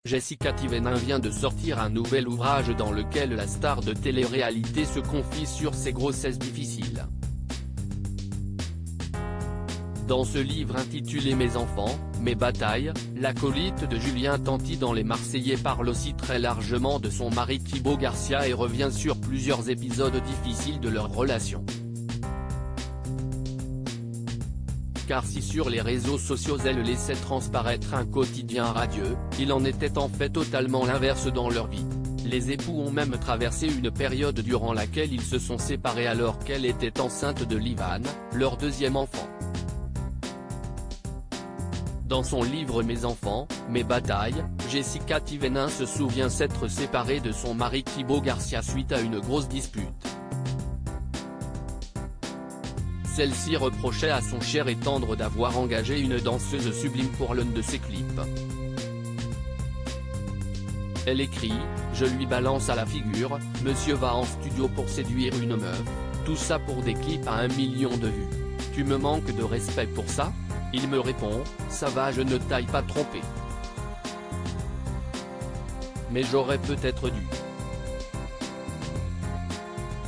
Jessica Thévenin vient de sortir un nouvel ouvrage dans lequel la star de télé-réalité se confie sur ses grossesses difficiles. Dans ce livre intitulé Mes enfants, mes batailles, l'acolyte de Julien Tanti dans Les Marseillais parle aussi très largement de son mari Thibaut Garcia et revient sur plusieurs épisodes difficiles de leur relation. Car si sur les réseaux sociaux elle laissait transparaître un quotidien radieux, il en était en fait totalement l'inverse dans leur vie. Les époux ont même traversé une période durant laquelle ils se sont séparés alors qu'elle était enceinte de Livan, leur deuxième enfant. Dans son livre Mes enfants, mes batailles, Jessica Thévenin se souvient s'être séparée de son mari Thibaut Garcia suite à une grosse dispute. Celle-ci reprochait à son cher et tendre d'avoir engagé une danseuse sublime pour l'un de ses clips. Elle écrit « Je lui balance à la figure, monsieur va en studio pour séduire une meuf, tout ça pour des clips à 1 million de vues. Tu me manques de respect pour ça ?» Il me répond « Ça va, je ne t'aille pas trompé. Mais j'aurais peut-être dû. »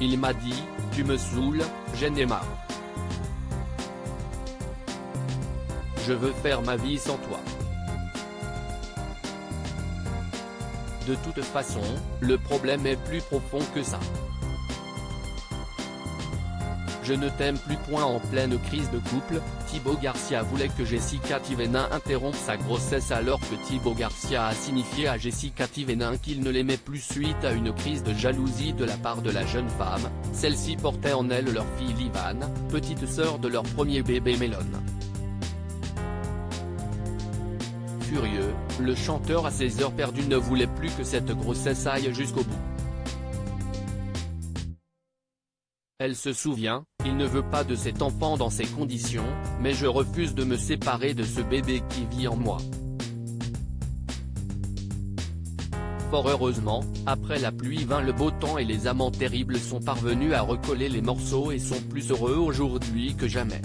Il m'a dit « Tu me saoules, j'en ai marre. Je veux faire ma vie sans toi. » De toute façon, le problème est plus profond que ça. Je ne t'aime plus. En pleine crise de couple, Thibaut Garcia voulait que Jessica Thévenin interrompe sa grossesse alors que Thibaut Garcia a signifié à Jessica Thévenin qu'il ne l'aimait plus suite à une crise de jalousie de la part de la jeune femme. Celle-ci portait en elle leur fille Livan, petite sœur de leur premier bébé Melon. Furieux, le chanteur à ses heures perdues ne voulait plus que cette grossesse aille jusqu'au bout. Elle se souvient, il ne veut pas de cet enfant dans ces conditions, mais je refuse de me séparer de ce bébé qui vit en moi. Fort heureusement, après la pluie vint le beau temps et les amants terribles sont parvenus à recoller les morceaux et sont plus heureux aujourd'hui que jamais.